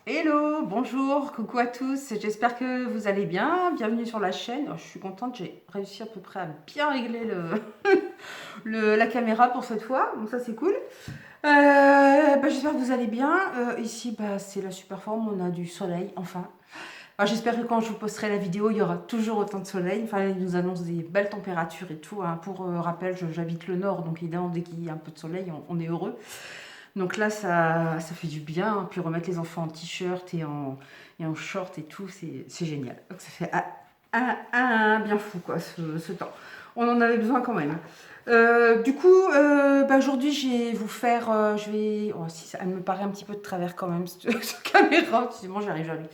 Hello, bonjour, coucou à tous, j'espère que vous allez bien, bienvenue sur la chaîne. Je suis contente, j'ai réussi à peu près à bien régler la caméra pour cette fois, donc ça c'est cool. J'espère que vous allez bien. Ici c'est la super forme, on a du soleil, enfin. J'espère que quand je vous posterai la vidéo, il y aura toujours autant de soleil. Enfin, il nous annonce des belles températures et tout, hein. Pour rappel, j'habite le nord, donc évidemment dès qu'il y a un peu de soleil, on est heureux. Donc là, ça fait du bien, hein. Puis remettre les enfants en t-shirt et en short et tout, c'est génial. Donc ça fait un bien fou, quoi, ce temps. On en avait besoin quand même. Aujourd'hui, je vais vous faire... si ça elle me paraît un petit peu de travers quand même, cette caméra. Sinon, j'arrive jamais.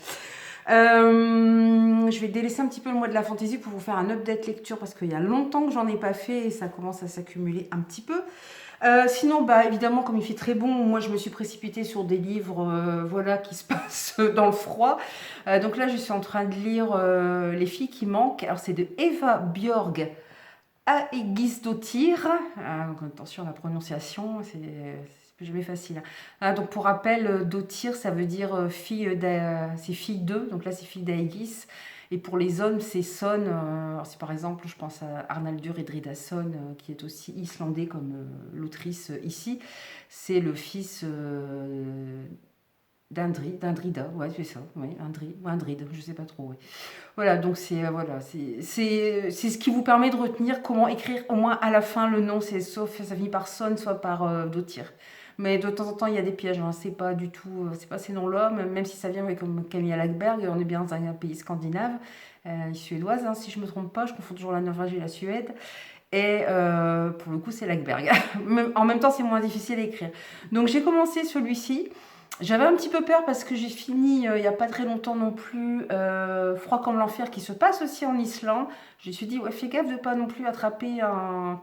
Je vais délaisser un petit peu le mois de la fantaisie pour vous faire un update lecture parce qu'il y a longtemps que j'en ai pas fait et ça commence à s'accumuler un petit peu. Sinon, évidemment, comme il fait très bon, moi je me suis précipitée sur des livres voilà, qui se passent dans le froid. Donc là, je suis en train de lire Les filles qui manquent. Alors, c'est de Eva Björg Aegisdottir. Donc, attention à la prononciation, c'est jamais facile. Donc, pour rappel, Dottir, ça veut dire c'est fille d'eux. Donc là, c'est fille d'Aegis. Et pour les hommes, c'est Son. Alors si par exemple, je pense à Arnaldur Edridason, qui est aussi islandais comme l'autrice ici, c'est le fils d'Indrida, ouais, c'est ça, ouais, ou Indride, je sais pas trop, ouais. Voilà, donc c'est ce qui vous permet de retenir comment écrire au moins à la fin le nom, c'est sauf ça finit par Son, soit par Dottir. Mais de temps en temps, il y a des pièges, hein. C'est pas du tout, c'est pas ces noms-là, même si ça vient comme Camilla Lagerberg, on est bien dans un pays scandinave, suédoise, hein, si je me trompe pas, je confonds toujours la Norvège et la Suède. Et pour le coup, c'est Lagerberg. En même temps, c'est moins difficile à écrire. Donc j'ai commencé celui-ci. J'avais un petit peu peur parce que j'ai fini il n'y a pas très longtemps non plus Froid comme l'enfer qui se passe aussi en Islande. Je me suis dit, ouais, fais gaffe de pas non plus attraper un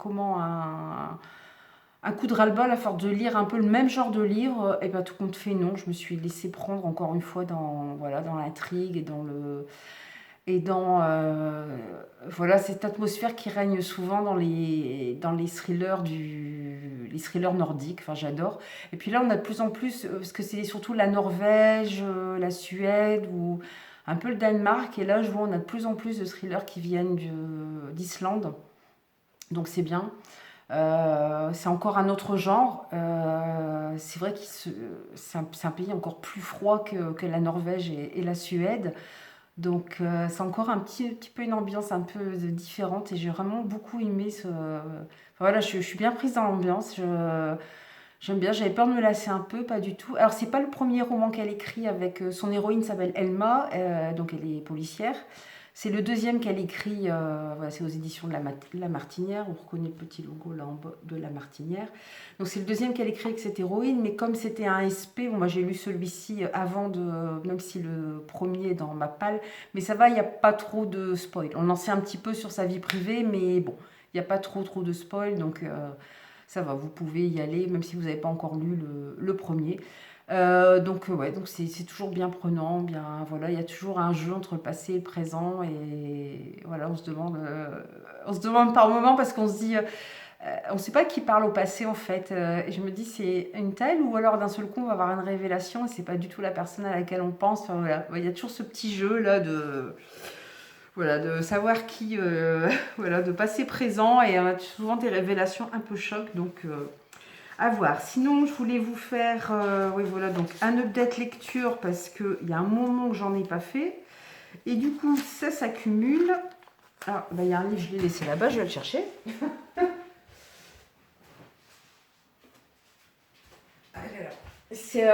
coup de ras-le-bol à force de lire un peu le même genre de livre. Et tout compte fait, non. Je me suis laissée prendre encore une fois dans l'intrigue et dans cette atmosphère qui règne souvent dans les thrillers les thrillers nordiques. Enfin, j'adore. Et puis là, on a de plus en plus, parce que c'est surtout la Norvège, la Suède ou un peu le Danemark. Et là, je vois, on a de plus en plus de thrillers qui viennent d'Islande. Donc c'est bien. C'est encore un autre genre. C'est vrai que c'est un pays encore plus froid que la Norvège et la Suède. Donc c'est encore un petit peu une ambiance un peu différente et j'ai vraiment beaucoup aimé voilà, je suis bien prise dans l'ambiance. J'aime bien, j'avais peur de me lasser un peu, pas du tout. Alors c'est pas le premier roman qu'elle écrit avec son héroïne s'appelle Elma, donc elle est policière. C'est le deuxième qu'elle écrit, voilà, c'est aux éditions de la Martinière, on reconnaît le petit logo là en bas de la Martinière. Donc c'est le deuxième qu'elle écrit avec cette héroïne, mais comme c'était un SP, bon, moi j'ai lu celui-ci avant même si le premier est dans ma palle, mais ça va, il n'y a pas trop de spoil. On en sait un petit peu sur sa vie privée, mais bon, il n'y a pas trop de spoil, donc ça va, vous pouvez y aller, même si vous n'avez pas encore lu le premier. Donc c'est toujours bien prenant, bien voilà, il y a toujours un jeu entre le passé et le présent et voilà, on se demande par moment parce qu'on se dit, on ne sait pas qui parle au passé en fait. Et je me dis c'est une telle ou alors d'un seul coup on va avoir une révélation et c'est pas du tout la personne à laquelle on pense. Enfin, voilà, il y a toujours ce petit jeu là de savoir qui, voilà, de passé présent et on a souvent des révélations un peu choc donc. À voir. Sinon, je voulais vous faire oui, voilà, donc un update lecture parce qu'il y a un moment que j'en ai pas fait. Et du coup, ça s'accumule. Ah, il y a un livre, je l'ai laissé là-bas, je vais le chercher. C'est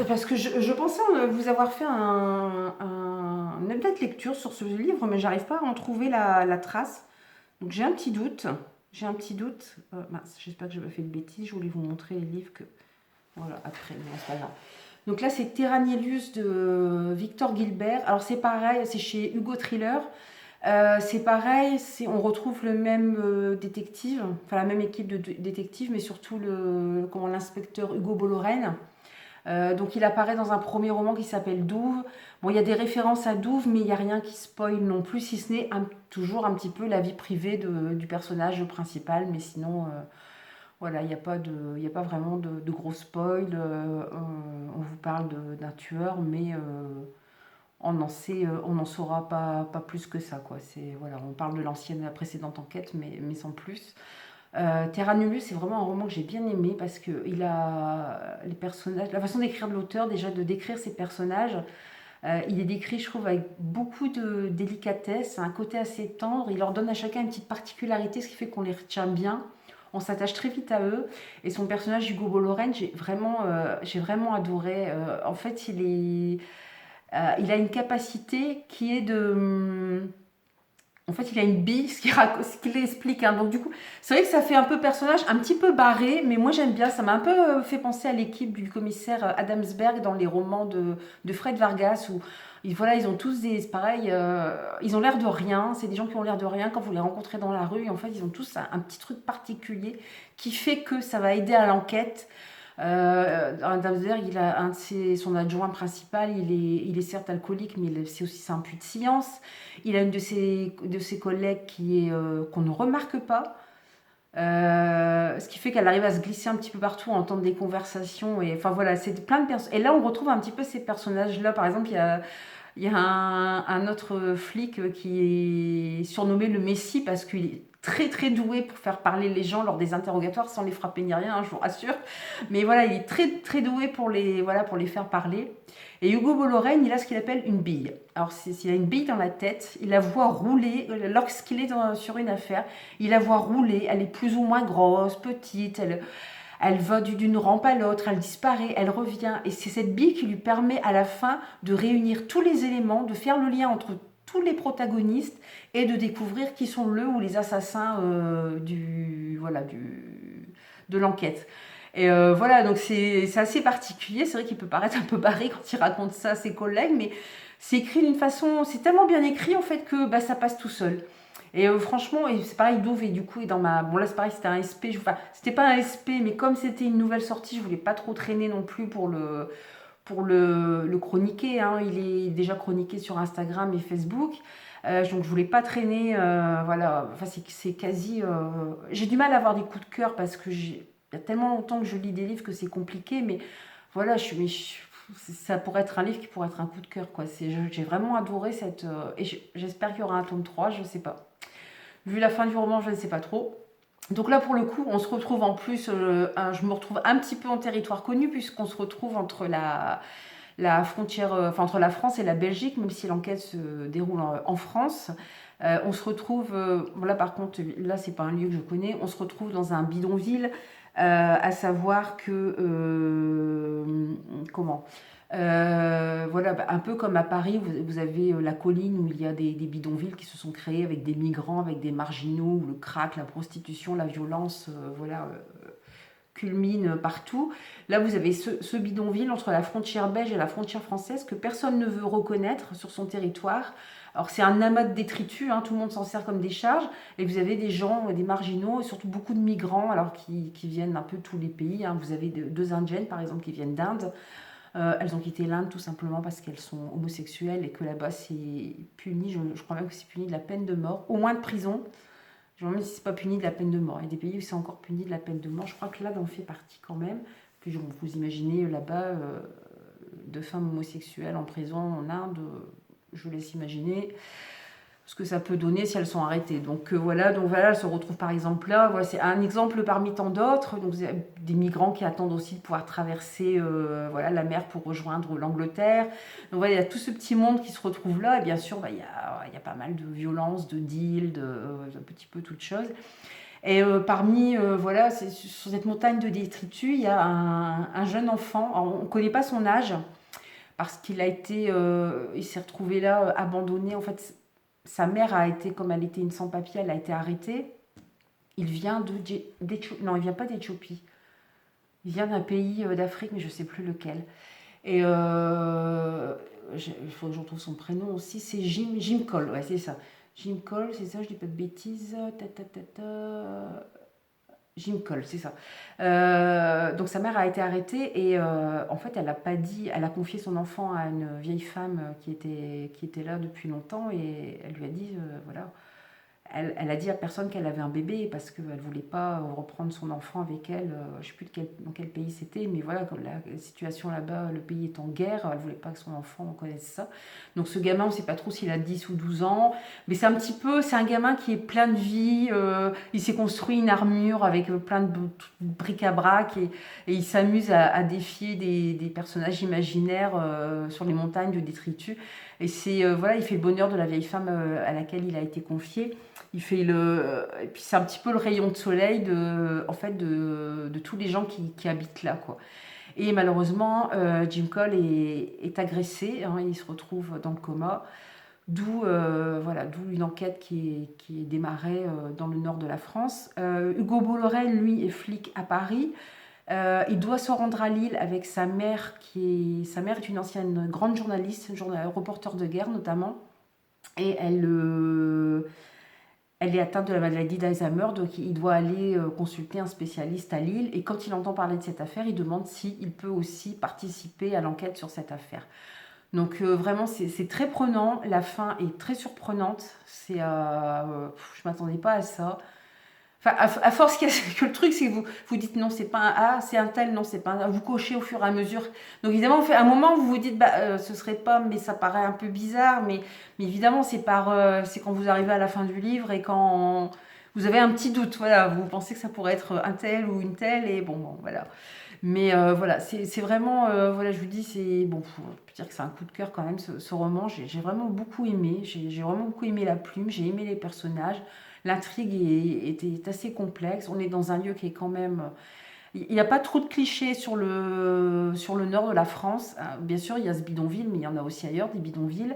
parce que je pensais vous avoir fait un update lecture sur ce livre, mais j'arrive pas à en trouver la trace. Donc j'ai un petit doute. J'ai un petit doute. Mince, j'espère que je n'ai pas fait de bêtises. Je voulais vous montrer les livres que. Voilà, après, non, c'est pas grave. Donc là, c'est Terranelius de Victor Gilbert. Alors c'est pareil, c'est chez Hugo Thriller. C'est pareil, on retrouve le même détective, enfin la même équipe de détectives, mais surtout l'inspecteur Hugo Bollorène. Donc il apparaît dans un premier roman qui s'appelle Douve. Bon, il y a des références à Douve, mais il n'y a rien qui spoil non plus, si ce n'est toujours un petit peu la vie privée du personnage principal, mais sinon, voilà, il n'y a pas vraiment de gros spoil. On vous parle d'un tueur, mais on n'en saura pas plus que ça, quoi. Voilà, on parle de la précédente enquête, mais sans plus. Terra Nullius, c'est vraiment un roman que j'ai bien aimé parce que il a les personnages, la façon d'écrire de l'auteur, déjà de décrire ses personnages, il est décrit, je trouve, avec beaucoup de délicatesse, un côté assez tendre. Il leur donne à chacun une petite particularité, ce qui fait qu'on les retient bien. On s'attache très vite à eux. Et son personnage, Hugo Boloren, j'ai vraiment adoré. En fait, il a une capacité qui est de... En fait, il a une bille, ce qu'il explique, hein. Donc, du coup, c'est vrai que ça fait un peu personnage un petit peu barré, mais moi j'aime bien. Ça m'a un peu fait penser à l'équipe du commissaire Adamsberg dans les romans de Fred Vargas, où voilà, ils ont tous des. C'est pareil, ils ont l'air de rien. C'est des gens qui ont l'air de rien quand vous les rencontrez dans la rue. En fait, ils ont tous un petit truc particulier qui fait que ça va aider à l'enquête. Adamsberg, son adjoint principal, il est certes alcoolique, mais c'est un puits de science. Il a une de ses collègues qu'on ne remarque pas. Ce qui fait qu'elle arrive à se glisser un petit peu partout, à entendre des conversations. Et, enfin voilà, c'est plein de personnes. Et là, on retrouve un petit peu ces personnages-là. Par exemple, il y a un autre flic qui est surnommé le Messie parce qu'il est très très doué pour faire parler les gens lors des interrogatoires sans les frapper ni rien, hein, je vous rassure. Mais voilà, il est très très doué pour les faire parler. Et Hugo Boloren, il a ce qu'il appelle une bille. Alors, s'il a une bille dans la tête, il la voit rouler lorsqu'il est sur une affaire. Il la voit rouler, elle est plus ou moins grosse, petite, elle va d'une rampe à l'autre, elle disparaît, elle revient. Et c'est cette bille qui lui permet à la fin de réunir tous les éléments, de faire le lien entre tous les protagonistes et de découvrir qui sont le ou les assassins de l'enquête. Et voilà, donc c'est assez particulier. C'est vrai qu'il peut paraître un peu barré quand il raconte ça à ses collègues, mais c'est écrit d'une façon, c'est tellement bien écrit en fait que ça passe tout seul. Et franchement, et c'est pareil, Dove, et du coup, bon là c'est pareil, c'était un SP, enfin, c'était pas un SP, mais comme c'était une nouvelle sortie, je voulais pas trop traîner non plus pour le chroniquer, hein. Il est déjà chroniqué sur Instagram et Facebook. Donc je voulais pas traîner, voilà, enfin c'est quasi... J'ai du mal à avoir des coups de cœur parce que il y a tellement longtemps que je lis des livres que c'est compliqué, mais voilà, ça pourrait être un livre qui pourrait être un coup de cœur, quoi. J'ai vraiment adoré et j'espère qu'il y aura un tome 3, je sais pas. Vu la fin du roman, je ne sais pas trop. Donc là, pour le coup, on se retrouve en plus, je me retrouve un petit peu en territoire connu, puisqu'on se retrouve entre la frontière, enfin entre la France et la Belgique, même si l'enquête se déroule en France. On se retrouve, bon là par contre, là c'est pas un lieu que je connais, on se retrouve dans un bidonville, à savoir que, comment voilà, un peu comme à Paris, vous avez la colline où il y a des bidonvilles qui se sont créés avec des migrants, avec des marginaux, où le crack, la prostitution, la violence, voilà, culmine partout. Là, vous avez ce bidonville entre la frontière belge et la frontière française que personne ne veut reconnaître sur son territoire. Alors c'est un amas de détritus, hein, tout le monde s'en sert comme des charges, et vous avez des gens, des marginaux, et surtout beaucoup de migrants, alors qui viennent un peu de tous les pays, hein. Vous avez deux Indiennes, par exemple, qui viennent d'Inde. Elles ont quitté l'Inde tout simplement parce qu'elles sont homosexuelles et que là-bas c'est puni, je crois même que c'est puni de la peine de mort, au moins de prison. Je me demande si c'est pas puni de la peine de mort. Il y a des pays où c'est encore puni de la peine de mort. Je crois que l'Inde en fait partie quand même. Puis vous imaginez là-bas deux femmes homosexuelles en prison en Inde, je vous laisse imaginer ce que ça peut donner si elles sont arrêtées. Donc voilà, elles se retrouvent par exemple là. Voilà, c'est un exemple parmi tant d'autres. Donc des migrants qui attendent aussi de pouvoir traverser voilà, la mer pour rejoindre l'Angleterre. Donc voilà, il y a tout ce petit monde qui se retrouve là. Et bien sûr, il y a pas mal de violence, de deals, un petit peu toutes choses. Et parmi, voilà, sur cette montagne de détritus, il y a un jeune enfant. Alors, on ne connaît pas son âge parce qu'il il s'est retrouvé là abandonné. En fait, sa mère comme elle était une sans-papier, elle a été arrêtée. Il vient d'Éthiopie. Non, il vient pas d'Éthiopie. Il vient d'un pays d'Afrique, mais je ne sais plus lequel. Et il faut que je retrouve son prénom aussi. C'est Jim Cole, ouais, c'est ça. Jim Cole, c'est ça, je dis pas de bêtises. Jim Cole, c'est ça. Donc sa mère a été arrêtée et en fait elle a pas dit, elle a confié son enfant à une vieille femme qui était là depuis longtemps et elle lui a dit voilà, elle a dit à personne qu'elle avait un bébé parce qu'elle ne voulait pas reprendre son enfant avec elle. Je ne sais plus dans quel pays c'était, mais voilà, comme la situation là-bas, le pays est en guerre, elle ne voulait pas que son enfant connaisse ça. Donc ce gamin, on ne sait pas trop s'il a 10 ou 12 ans, mais c'est un gamin qui est plein de vie. Il s'est construit une armure avec plein de bric-à-brac et il s'amuse à défier des personnages imaginaires sur les montagnes de détritus. Et voilà, il fait le bonheur de la vieille femme à laquelle il a été confié. Et puis c'est un petit peu le rayon de soleil en fait, de tous les gens qui habitent là, quoi. Et malheureusement, Jim Cole est agressé, hein, il se retrouve dans le coma, d'où une enquête qui est démarrée dans le nord de la France. Hugo Bolloré, lui, est flic à Paris. Il doit se rendre à Lille avec sa mère, sa mère est une ancienne grande journaliste, reporter de guerre notamment, et elle est atteinte de la maladie d'Alzheimer, donc il doit aller consulter un spécialiste à Lille. Et quand il entend parler de cette affaire, il demande s'il peut aussi participer à l'enquête sur cette affaire. Donc vraiment, c'est très prenant. La fin est très surprenante. Je ne m'attendais pas à ça. Enfin, à force que le truc, c'est que vous dites non, c'est pas un A, c'est un tel, non, c'est pas un A. Vous cochez au fur et à mesure. Donc évidemment, à un moment, vous vous dites, ce serait pas, mais ça paraît un peu bizarre. Mais évidemment, c'est quand vous arrivez à la fin du livre et quand vous avez un petit doute. Voilà, vous pensez que ça pourrait être un tel ou une telle, et bon voilà. Mais voilà, c'est vraiment, voilà, je vous dis, c'est bon, faut dire que c'est un coup de cœur quand même, ce roman. J'ai vraiment beaucoup aimé. J'ai vraiment beaucoup aimé la plume, j'ai aimé les personnages. L'intrigue est assez complexe. On est dans un lieu qui est quand même. Il n'y a pas trop de clichés sur le nord de la France. Bien sûr, il y a ce bidonville, mais il y en a aussi ailleurs, des bidonvilles.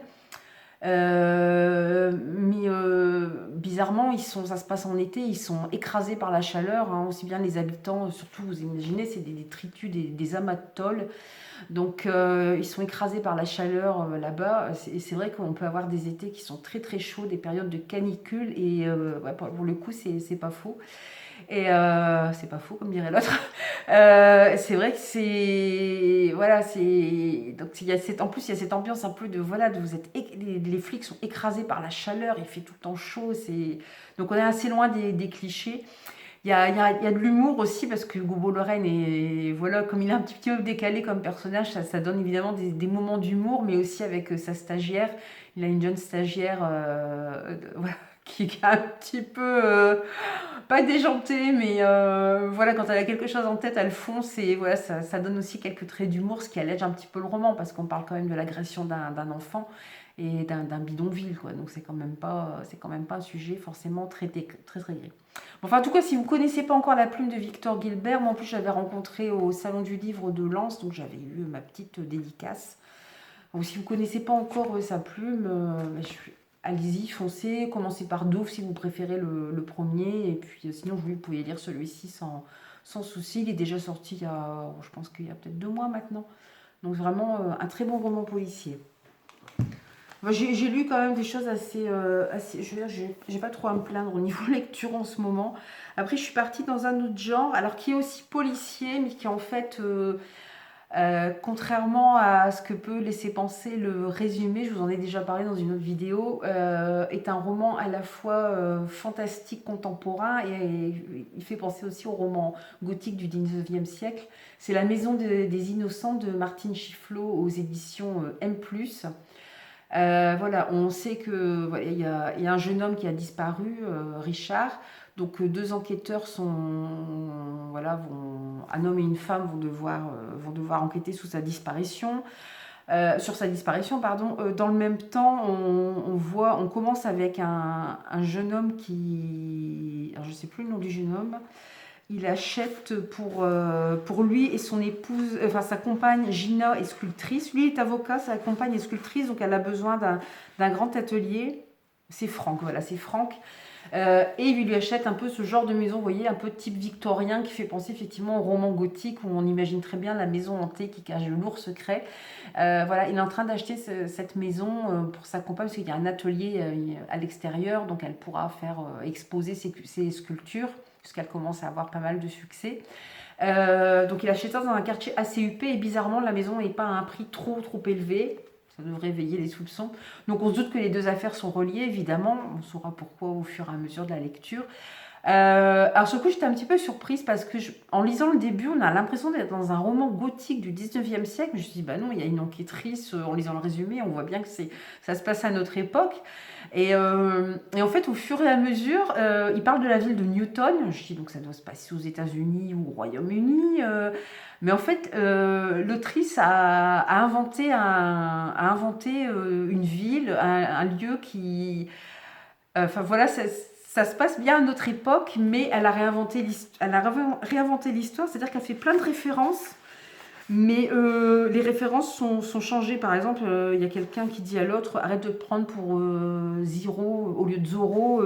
Mais bizarrement, ça se passe en été, ils sont écrasés par la chaleur, hein, aussi bien les habitants, surtout vous imaginez, c'est des détritus, des amas de tôle. Donc ils sont écrasés par la chaleur là-bas. Et c'est vrai qu'on peut avoir des étés qui sont très très chauds, des périodes de canicule, et ouais, pour le coup, c'est pas faux. Et c'est pas faux, comme dirait l'autre. C'est vrai que c'est. Voilà, c'est. Donc, en plus, il y a cette ambiance un peu de. Voilà, les flics sont écrasés par la chaleur, il fait tout le temps chaud. Donc, on est assez loin des clichés. Il y a de l'humour aussi, parce que Hugo Bolloré, voilà, comme il est un petit peu décalé comme personnage, ça donne évidemment des moments d'humour, mais aussi avec sa stagiaire. Il a une jeune stagiaire voilà, qui est un petit peu. Pas déjantée, mais voilà, quand elle a quelque chose en tête, elle fonce, et voilà, ça donne aussi quelques traits d'humour, ce qui allège un petit peu le roman, parce qu'on parle quand même de l'agression d'un enfant et d'un bidonville, quoi. Donc c'est quand même pas un sujet forcément traité très très gai. Enfin, en tout cas, si vous ne connaissez pas encore La Plume de Victor Gilbert, moi en plus j'avais rencontré au Salon du Livre de Lens, donc j'avais eu ma petite dédicace. Donc si vous ne connaissez pas encore sa plume, allez-y, foncez, commencez par Douve si vous préférez le premier, et puis sinon vous pouvez lire celui-ci sans souci. Il est déjà sorti je pense qu'il y a peut-être 2 mois maintenant. Donc vraiment un très bon roman policier. J'ai lu quand même des choses assez je veux dire, j'ai pas trop à me plaindre au niveau lecture en ce moment. Après, je suis partie dans un autre genre, alors qui est aussi policier, mais qui en fait, contrairement à ce que peut laisser penser le résumé, je vous en ai déjà parlé dans une autre vidéo, est un roman à la fois fantastique contemporain, et il fait penser aussi au roman gothique du 19e siècle. C'est La Maison des Innocents de Martine Chifflot aux éditions M+. Voilà, on sait que voilà, il y a un jeune homme qui a disparu, Richard. Donc 2 enquêteurs un homme et une femme vont devoir enquêter sur sa disparition, pardon. Dans le même temps, on commence avec un jeune homme alors je sais plus le nom du jeune homme. Il achète pour lui et son épouse, enfin sa compagne Gina est sculptrice. Lui est avocat, sa compagne est sculptrice, donc elle a besoin d'un grand atelier. C'est Franck, voilà, c'est Franck. Et il lui achète un peu ce genre de maison, vous voyez, un peu type victorien, qui fait penser effectivement au roman gothique, où on imagine très bien la maison hantée qui cache de lourds secrets. Voilà, il est en train d'acheter cette maison pour sa compagne, parce qu'il y a un atelier à l'extérieur, donc elle pourra faire exposer ses sculptures, puisqu'elle commence à avoir pas mal de succès. Donc il achète ça dans un quartier assez huppé, et bizarrement la maison n'est pas à un prix trop élevé. Ça devrait éveiller les soupçons. Donc on se doute que les deux affaires sont reliées, évidemment. On saura pourquoi au fur et à mesure de la lecture. Alors sur le coup, j'étais un petit peu surprise parce que en lisant le début, on a l'impression d'être dans un roman gothique du 19e siècle. Je me suis dit, bah non, il y a une enquêtrice. En lisant le résumé, on voit bien que ça se passe à notre époque. Et en fait, au fur et à mesure, il parle de la ville de Newton. Je dis donc ça doit se passer aux États-Unis ou au Royaume-Uni. Mais en fait, l'autrice a inventé, une ville, un lieu qui... Enfin voilà, ça se passe bien à notre époque, mais elle a réinventé l'histoire, c'est-à-dire qu'elle fait plein de références, mais les références sont changées. Par exemple, il y a quelqu'un qui dit à l'autre, arrête de te prendre pour Zero au lieu de Zorro.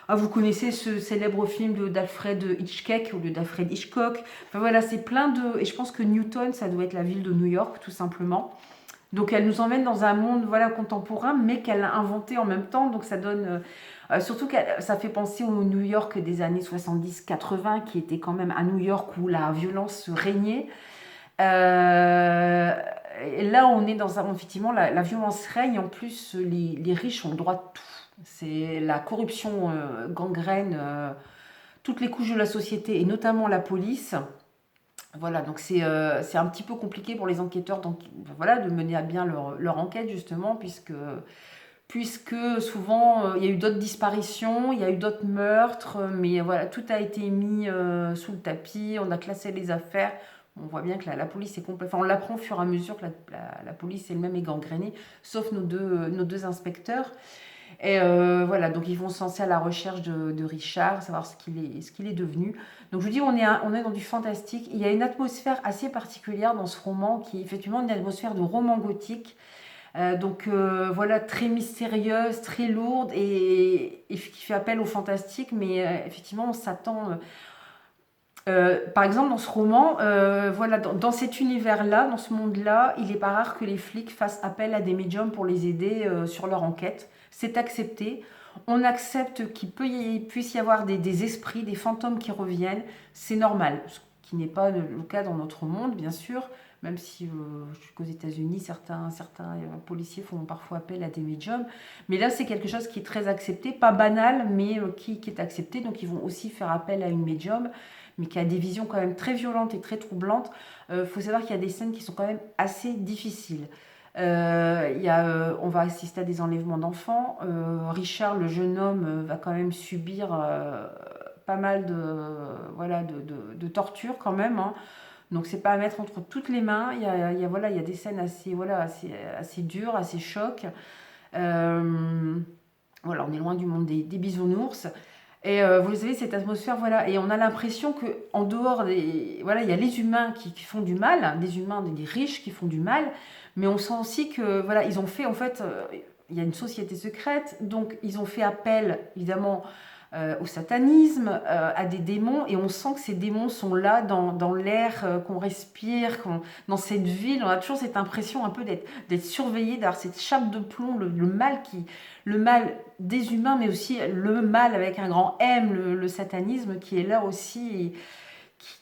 Ah, vous connaissez ce célèbre film d'Alfred Hitchcock au lieu d'Alfred Hitchcock. Enfin voilà, c'est plein de... Et je pense que Newton, ça doit être la ville de New York, tout simplement. Donc elle nous emmène dans un monde voilà, contemporain, mais qu'elle a inventé en même temps. Donc ça donne... surtout que ça fait penser au New York des années 70-80, qui était quand même un New York où la violence régnait. Et là, on est dans un... Effectivement, la violence règne. En plus, les riches ont le droit de tout. C'est la corruption gangrène toutes les couches de la société, et notamment la police. Voilà, donc c'est un petit peu compliqué pour les enquêteurs donc, voilà, de mener à bien leur enquête, justement, puisque souvent il y a eu d'autres disparitions, il y a eu d'autres meurtres, mais voilà, tout a été mis sous le tapis, on a classé les affaires. On voit bien que la police est complètement... Enfin, on l'apprend au fur et à mesure que la police elle-même est gangrénée, sauf nos deux inspecteurs. Et voilà, donc ils vont se lancer à la recherche de Richard, savoir ce qu'il est devenu. Donc je vous dis, on est dans du fantastique. Il y a une atmosphère assez particulière dans ce roman, qui est effectivement une atmosphère de roman gothique. Voilà, très mystérieuse, très lourde, et qui fait appel au fantastique, mais effectivement, on s'attend... par exemple, dans ce roman, voilà, dans cet univers-là, dans ce monde-là, il n'est pas rare que les flics fassent appel à des médiums pour les aider sur leur enquête. C'est accepté. On accepte qu'il puisse y avoir des esprits, des fantômes qui reviennent. C'est normal, ce qui n'est pas le cas dans notre monde, bien sûr. Même si je sais qu'aux États-Unis, certains policiers font parfois appel à des médiums. Mais là, c'est quelque chose qui est très accepté, pas banal, mais qui est accepté. Donc, ils vont aussi faire appel à une médium, mais qui a des visions quand même très violentes et très troublantes. Faut savoir qu'il y a des scènes qui sont quand même assez difficiles. On va assister à des enlèvements d'enfants. Richard, le jeune homme, va quand même subir pas mal de tortures quand même, hein. Donc c'est pas à mettre entre toutes les mains. Voilà, il y a des scènes assez dures, assez chocs. Voilà, on est loin du monde des bisounours. Et vous savez, cette atmosphère, voilà, et on a l'impression que en dehors voilà, il y a les humains qui font du mal, des humains, des riches qui font du mal, mais on sent aussi que, voilà, ils ont fait, en fait, il y a une société secrète, donc ils ont fait appel, évidemment, au satanisme, à des démons, et on sent que ces démons sont là dans l'air qu'on respire, dans cette ville. On a toujours cette impression un peu d'être surveillé, d'avoir cette chape de plomb, le mal des humains, mais aussi le mal avec un grand M, le satanisme, qui est là aussi,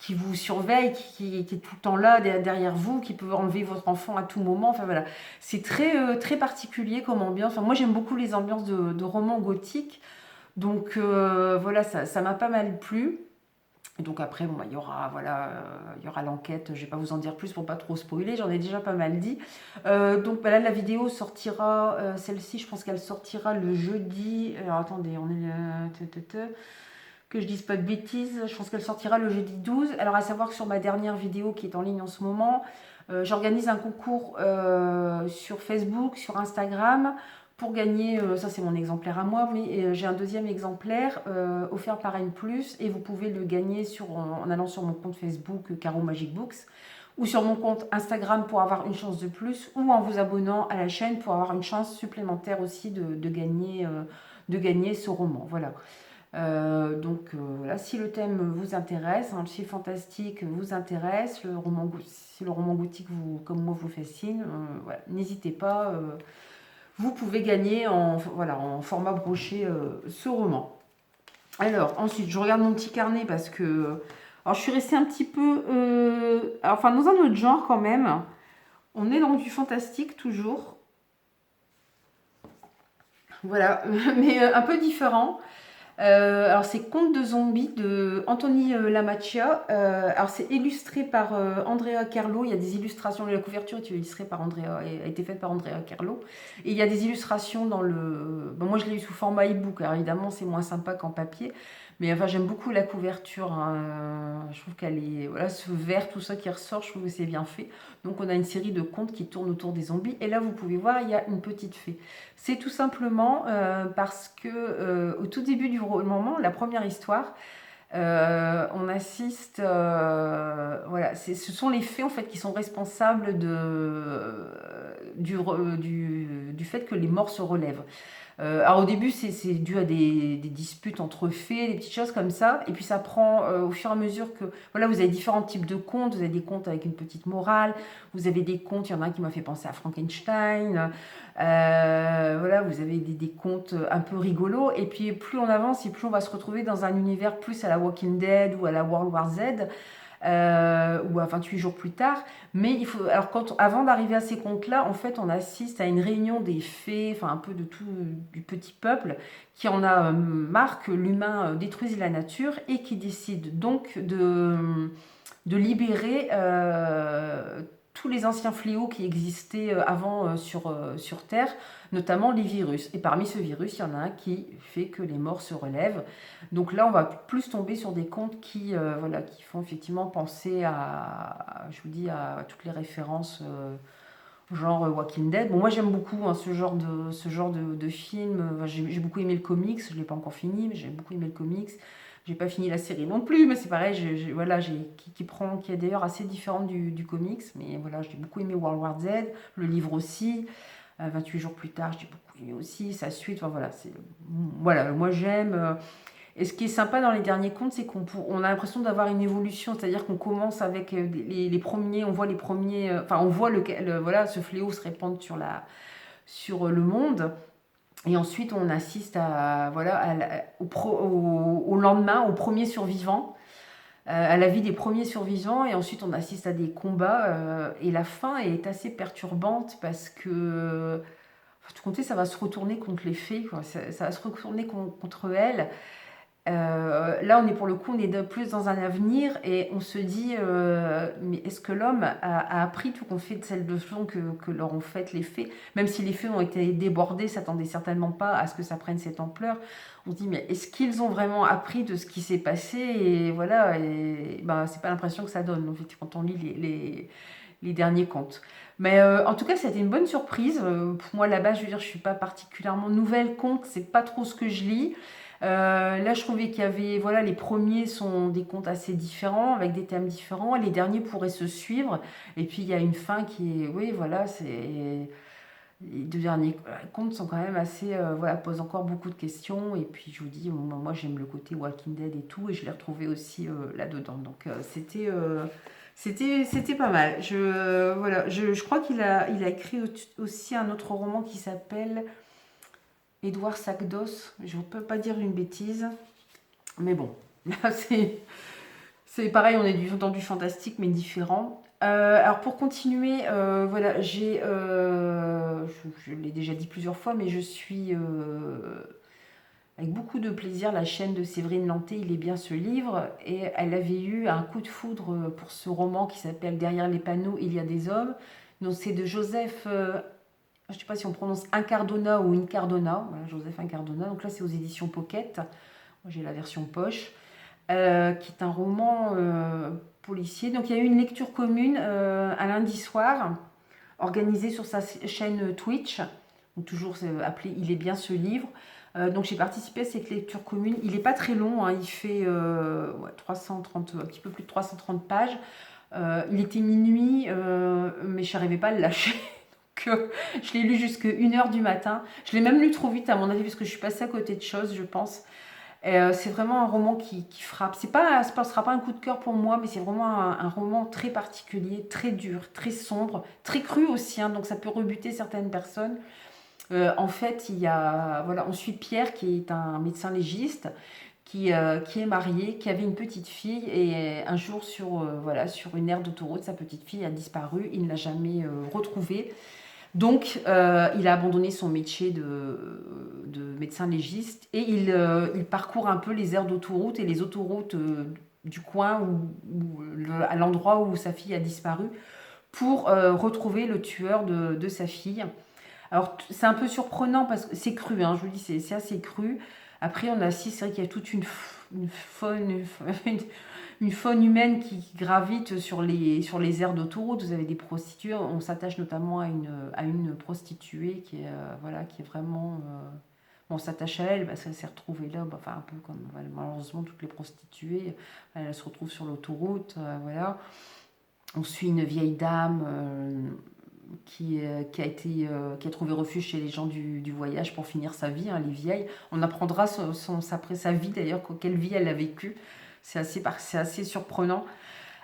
qui vous surveille, qui est tout le temps là derrière vous, qui peut enlever votre enfant à tout moment. Enfin voilà, c'est très particulier comme ambiance. Enfin, moi j'aime beaucoup les ambiances de romans gothiques. Donc voilà, ça m'a pas mal plu. Et donc après, bon, il y aura l'enquête. Je vais pas vous en dire plus pour pas trop spoiler. J'en ai déjà pas mal dit. Donc là, la vidéo sortira. Celle-ci, je pense qu'elle sortira le jeudi. Alors attendez, on est que je dise pas de bêtises. Je pense qu'elle sortira le jeudi 12. Alors à savoir que sur ma dernière vidéo qui est en ligne en ce moment, j'organise un concours sur Facebook, sur Instagram, pour gagner, ça c'est mon exemplaire à moi, mais j'ai un deuxième exemplaire offert par N+, et vous pouvez le gagner en allant sur mon compte Facebook Caro Magic Books, ou sur mon compte Instagram pour avoir une chance de plus, ou en vous abonnant à la chaîne pour avoir une chance supplémentaire aussi de gagner ce roman. Voilà. Voilà, si le thème vous intéresse, hein, si le fantastique vous intéresse, si le roman gothique comme moi vous fascine, voilà, n'hésitez pas. Vous pouvez gagner en format broché ce roman. Alors, ensuite, je regarde mon petit carnet parce que... Alors, je suis restée un petit peu... dans un autre genre quand même. On est dans du fantastique toujours. Voilà, mais un peu différent. Alors c'est Contes de zombies de Anthony Lamacchia. Alors c'est illustré par Andrea Carlo. Il y a des illustrations. La couverture est illustrée par a été faite par Andrea Carlo. Et il y a des illustrations dans le. Bon, moi je l'ai eu sous format e-book. Alors évidemment c'est moins sympa qu'en papier. Mais enfin j'aime beaucoup la couverture, hein. Je trouve qu'elle est. Voilà, ce vert, tout ça qui ressort, je trouve que c'est bien fait. Donc on a une série de contes qui tournent autour des zombies. Et là vous pouvez voir, il y a une petite fée. C'est tout simplement parce que au tout début du roman, la première histoire, on assiste, voilà, ce sont les fées en fait qui sont responsables du fait que les morts se relèvent. Alors au début, c'est dû à des disputes entre fées, des petites choses comme ça. Et puis ça prend au fur et à mesure que... Voilà, vous avez différents types de contes. Vous avez des contes avec une petite morale. Vous avez des contes, il y en a un qui m'a fait penser à Frankenstein. Voilà, vous avez des contes un peu rigolos. Et puis plus on avance et plus on va se retrouver dans un univers plus à la Walking Dead ou à la World War Z. Ou à 28 jours plus tard. Mais il faut, alors avant d'arriver à ces contes-là, en fait, on assiste à une réunion des fées, enfin un peu de tout du petit peuple, qui en a marre que l'humain détruise la nature et qui décide donc de libérer tous les anciens fléaux qui existaient avant sur Terre, notamment les virus. Et parmi ce virus, il y en a un qui fait que les morts se relèvent. Donc là, on va plus tomber sur des contes voilà, qui font effectivement penser je vous dis, à toutes les références genre Walking Dead. Bon, moi j'aime beaucoup hein, ce genre de film. J'ai beaucoup aimé le comics, je ne l'ai pas encore fini, mais j'ai beaucoup aimé le comics. J'ai pas fini la série non plus, mais c'est pareil, voilà, qui est d'ailleurs assez différente du comics. Mais voilà, j'ai beaucoup aimé World War Z, le livre aussi. 28 jours plus tard, j'ai beaucoup aimé aussi, sa suite. Enfin, voilà, moi j'aime. Et ce qui est sympa dans les derniers contes, c'est qu'on a l'impression d'avoir une évolution, c'est-à-dire qu'on commence avec les premiers, on voit les premiers, enfin on voit voilà, ce fléau se répandre sur le monde. Et ensuite, on assiste voilà, au lendemain, aux premiers survivants, à la vie des premiers survivants. Et ensuite, on assiste à des combats. Et la fin est assez perturbante parce que, enfin, tout compter, ça va se retourner contre les fées, quoi. Ça va se retourner contre elles. Là, on est pour le coup, on est plus dans un avenir et on se dit, mais est-ce que l'homme a appris tout qu'on fait de celles leçons que leur ont faites les fées, même si les fées ont été débordées, s'attendaient certainement pas à ce que ça prenne cette ampleur. On se dit, mais est-ce qu'ils ont vraiment appris de ce qui s'est passé? Et voilà, et ben, c'est pas l'impression que ça donne en fait, quand on lit les derniers contes. Mais en tout cas, c'était une bonne surprise. Pour moi, là-bas, je veux dire, je suis pas particulièrement nouvelle conte, c'est pas trop ce que je lis. Là, je trouvais qu'il y avait, voilà, les premiers sont des contes assez différents, avec des thèmes différents. Les derniers pourraient se suivre. Et puis, il y a une fin qui est, oui, voilà, c'est. Les deux derniers contes sont quand même assez, voilà, posent encore beaucoup de questions. Et puis, je vous dis, moi, j'aime le côté Walking Dead et tout, et je l'ai retrouvé aussi là-dedans. Donc, c'était pas mal. Voilà, je crois il a écrit aussi un autre roman qui s'appelle Édouard Sakdos. Je ne peux pas dire une bêtise, mais bon, là c'est pareil, on est dans du fantastique mais différent. Alors pour continuer, voilà, je l'ai déjà dit plusieurs fois, mais je suis avec beaucoup de plaisir la chaîne de Séverine Lanté, Il est bien ce livre, et elle avait eu un coup de foudre pour ce roman qui s'appelle Derrière les panneaux, il y a des hommes. Donc c'est de Joseph, je ne sais pas si on prononce Incardona ou Incardona, voilà, Joseph Incardona. Donc là c'est aux éditions Pocket, moi j'ai la version poche, qui est un roman policier. Donc il y a eu une lecture commune un lundi soir, organisée sur sa chaîne Twitch, donc toujours appelé Il est bien ce livre. Donc j'ai participé à cette lecture commune. Il n'est pas très long, hein, il fait 330, un petit peu plus de 330 pages. Il était minuit, mais je n'arrivais pas à le lâcher. Donc, je l'ai lu jusqu'à 1h du matin. Je l'ai même lu trop vite à mon avis, parce que je suis passée à côté de choses, je pense. C'est vraiment un roman qui frappe. Ce ne sera pas un coup de cœur pour moi, mais c'est vraiment un roman très particulier, très dur, très sombre, très cru aussi, hein, donc ça peut rebuter certaines personnes. En fait, voilà, on suit Pierre, qui est un médecin légiste, qui est marié, qui avait une petite fille, et un jour, voilà, sur une aire d'autoroute, sa petite fille a disparu, il ne l'a jamais retrouvée. Donc, il a abandonné son métier de médecin légiste et il parcourt un peu les aires d'autoroute et les autoroutes du coin à l'endroit où sa fille a disparu pour retrouver le tueur de sa fille. Alors, c'est un peu surprenant parce que c'est cru, hein, je vous dis, c'est assez cru. Après, on assiste, c'est vrai qu'il y a toute une faune, une faune humaine qui gravite sur les aires d'autoroute. Vous avez des prostituées, on s'attache notamment à une prostituée qui est, voilà, qui est vraiment... on s'attache à elle parce qu'elle s'est retrouvée là, bah, enfin un peu comme voilà, malheureusement toutes les prostituées, elle se retrouve sur l'autoroute, voilà. On suit une vieille dame qui a trouvé refuge chez les gens du voyage pour finir sa vie, hein, elle est vieille. On apprendra sa vie d'ailleurs, quelle vie elle a vécue. C'est assez surprenant.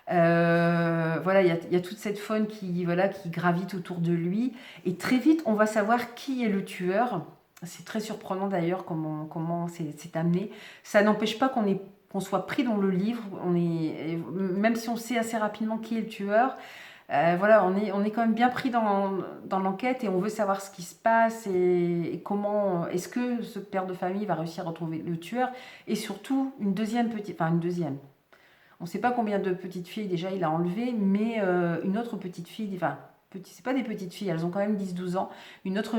Voilà, il y a toute cette faune voilà, qui gravite autour de lui. Et très vite, on va savoir qui est le tueur. C'est très surprenant d'ailleurs comment c'est amené. Ça n'empêche pas qu'on soit pris dans le livre. Même si on sait assez rapidement qui est le tueur, voilà, on est quand même bien pris dans l'enquête et on veut savoir ce qui se passe et comment est-ce que ce père de famille va réussir à retrouver le tueur. Et surtout, une deuxième. On ne sait pas combien de petites filles déjà il a enlevé, mais une autre petite fille, enfin, c'est pas des petites filles, elles ont quand même 10-12 ans. Une autre,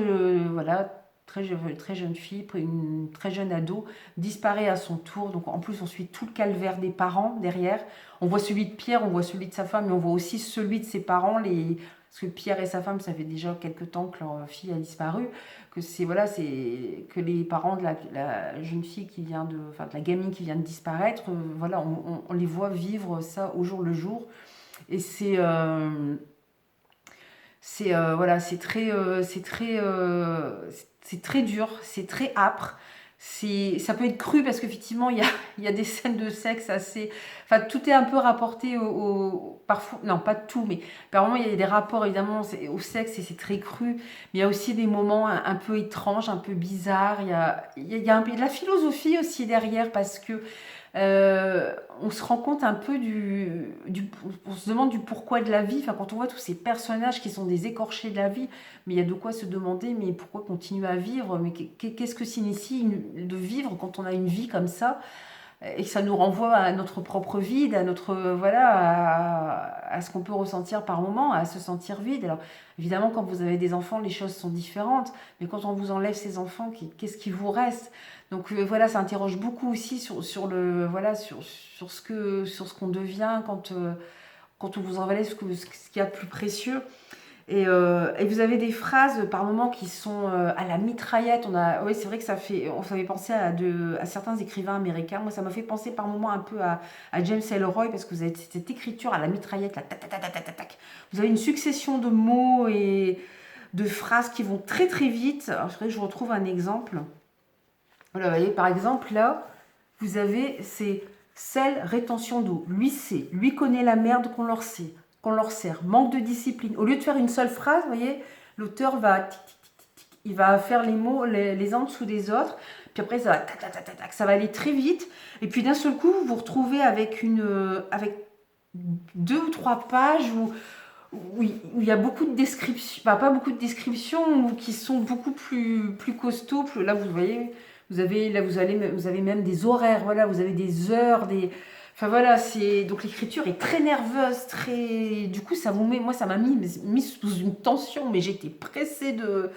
voilà, très jeune fille, une très jeune ado, disparaît à son tour. Donc en plus, on suit tout le calvaire des parents derrière. On voit celui de Pierre, on voit celui de sa femme, mais on voit aussi celui de ses parents. Parce que Pierre et sa femme, ça fait déjà quelques temps que leur fille a disparu. Que les parents de la jeune fille de la gamine qui vient de disparaître, voilà, on les voit vivre ça au jour le jour. Et voilà, c'est très dur, c'est très âpre. Ça peut être cru parce qu'effectivement, il y a des scènes de sexe assez... Enfin, tout est un peu rapporté parfois, non, pas tout, mais par moments, il y a des rapports, évidemment, au sexe et c'est très cru. Mais il y a aussi des moments un peu étranges, un peu bizarres. Il y a de la philosophie aussi derrière parce que on se rend compte un peu on se demande du pourquoi de la vie. Enfin, quand on voit tous ces personnages qui sont des écorchés de la vie, mais il y a de quoi se demander, mais pourquoi continuer à vivre? Mais qu'est-ce que signifie de vivre quand on a une vie comme ça? Et que ça nous renvoie à notre propre vide, à notre à ce qu'on peut ressentir par moment, à se sentir vide. Alors évidemment, quand vous avez des enfants, les choses sont différentes, mais quand on vous enlève ces enfants, qu'est-ce qui vous reste? Donc voilà, ça interroge beaucoup aussi sur ce qu'on devient quand on vous enlève ce qu'il y a de plus précieux. Et vous avez des phrases par moments qui sont à la mitraillette. Oui, c'est vrai que on fait penser à certains écrivains américains. Moi, ça m'a fait penser par moments un peu à James Ellroy parce que vous avez cette écriture à la mitraillette, là, tac, tac, tac, tac, tac, tac. Vous avez une succession de mots et de phrases qui vont très très vite. Alors, je retrouve un exemple. Voilà, vous voyez, par exemple, là, vous avez ces sel, rétention d'eau. Lui sait, lui connaît la merde qu'on leur sert, manque de discipline. Au lieu de faire une seule phrase, vous voyez, l'auteur il va faire les mots les uns en dessous des autres, puis après ça va aller très vite, et puis d'un seul coup, vous vous retrouvez avec 2 ou 3 pages où il y a beaucoup de descriptions, enfin, pas beaucoup de descriptions, ou qui sont beaucoup plus costauds. Là, vous voyez, vous avez même des horaires, voilà, vous avez des heures, enfin voilà, donc l'écriture est très nerveuse, du coup moi ça m'a mis sous une tension, mais j'étais pressée de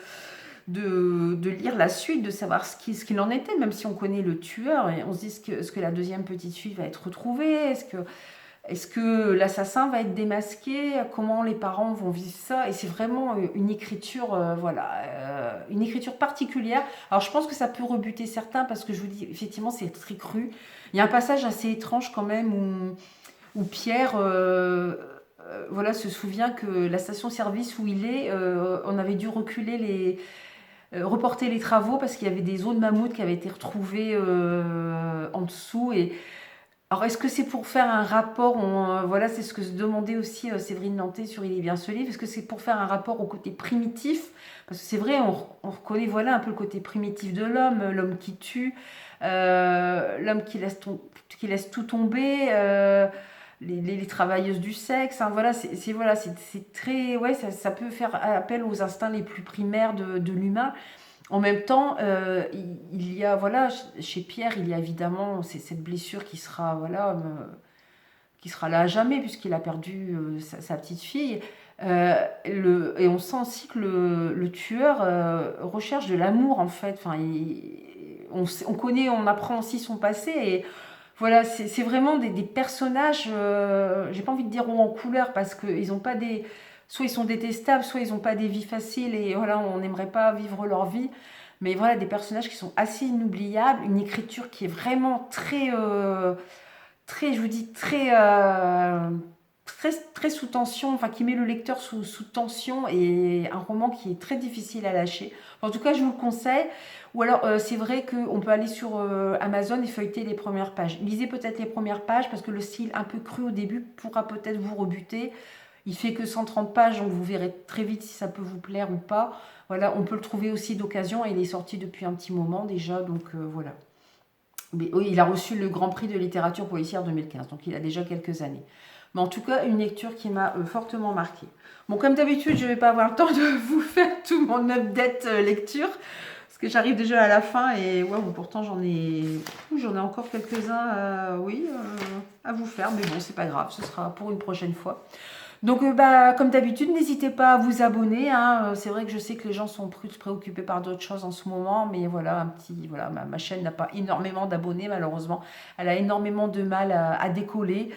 lire la suite, de savoir ce qu'il en était, même si on connaît le tueur, et on se dit ce que la deuxième petite fille va être retrouvée, est-ce que l'assassin va être démasqué? Comment les parents vont vivre ça? Et c'est vraiment une écriture, une écriture particulière. Alors je pense que ça peut rebuter certains parce que je vous dis, effectivement, c'est très cru. Il y a un passage assez étrange quand même où Pierre voilà, se souvient que la station-service où il est, on avait dû reporter les travaux parce qu'il y avait des os de mammouth qui avaient été retrouvés en dessous. Alors, est-ce que c'est pour faire un rapport voilà, c'est ce que se demandait aussi Séverine Nantet sur Il est bien ce livre. Est-ce que c'est pour faire un rapport au côté primitif? Parce que c'est vrai, on reconnaît voilà, un peu le côté primitif de l'homme qui tue, l'homme qui laisse tout tomber. les travailleuses du sexe, hein, voilà, voilà, c'est très, ouais, ça peut faire appel aux instincts les plus primaires de l'humain. En même temps, il y a, voilà, chez Pierre, il y a évidemment cette blessure voilà, qui sera là à jamais, puisqu'il a perdu sa petite fille. Et on sent aussi que le tueur recherche de l'amour, en fait. Enfin, on connaît, on apprend aussi son passé, et voilà, c'est vraiment des personnages, j'ai pas envie de dire haut en couleur, parce qu'ils ont pas des... Soit ils sont détestables, soit ils n'ont pas des vies faciles, et voilà, on n'aimerait pas vivre leur vie. Mais voilà, des personnages qui sont assez inoubliables, une écriture qui est vraiment très, je vous dis, très sous tension, enfin qui met le lecteur sous tension, et un roman qui est très difficile à lâcher. En tout cas, je vous le conseille. Ou alors, c'est vrai qu'on peut aller sur Amazon et feuilleter les premières pages. Lisez peut-être les premières pages, parce que le style un peu cru au début pourra peut-être vous rebuter. Il fait que 130 pages, donc vous verrez très vite si ça peut vous plaire ou pas. Voilà, on peut le trouver aussi d'occasion, et il est sorti depuis un petit moment déjà, donc voilà. Mais oui, il a reçu le Grand Prix de littérature policière 2015, donc il a déjà quelques années. Mais en tout cas, une lecture qui m'a fortement marquée. Bon, comme d'habitude, je ne vais pas avoir le temps de vous faire tout mon update lecture, parce que j'arrive déjà à la fin, et ouais, bon, pourtant j'en ai encore quelques-uns oui, à vous faire, mais bon, c'est pas grave, ce sera pour une prochaine fois. Donc, comme d'habitude, n'hésitez pas à vous abonner, hein. C'est vrai que je sais que les gens sont plus préoccupés par d'autres choses en ce moment, mais voilà, voilà, ma chaîne n'a pas énormément d'abonnés, malheureusement. Elle a énormément de mal à décoller.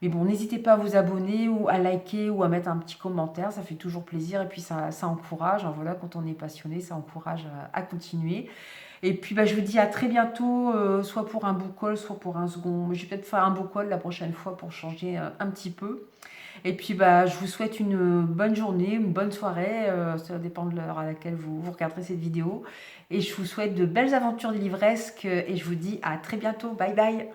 Mais bon, n'hésitez pas à vous abonner, ou à liker, ou à mettre un petit commentaire, ça fait toujours plaisir, et puis ça encourage, hein, voilà, quand on est passionné, ça encourage à continuer. Et puis, je vous dis à très bientôt, soit pour un book haul, soit pour un second. Je vais peut-être faire un book haul la prochaine fois pour changer un petit peu. Et puis, je vous souhaite une bonne journée, une bonne soirée. Ça dépend de l'heure à laquelle vous regarderez cette vidéo. Et je vous souhaite de belles aventures livresques. Et je vous dis à très bientôt. Bye bye.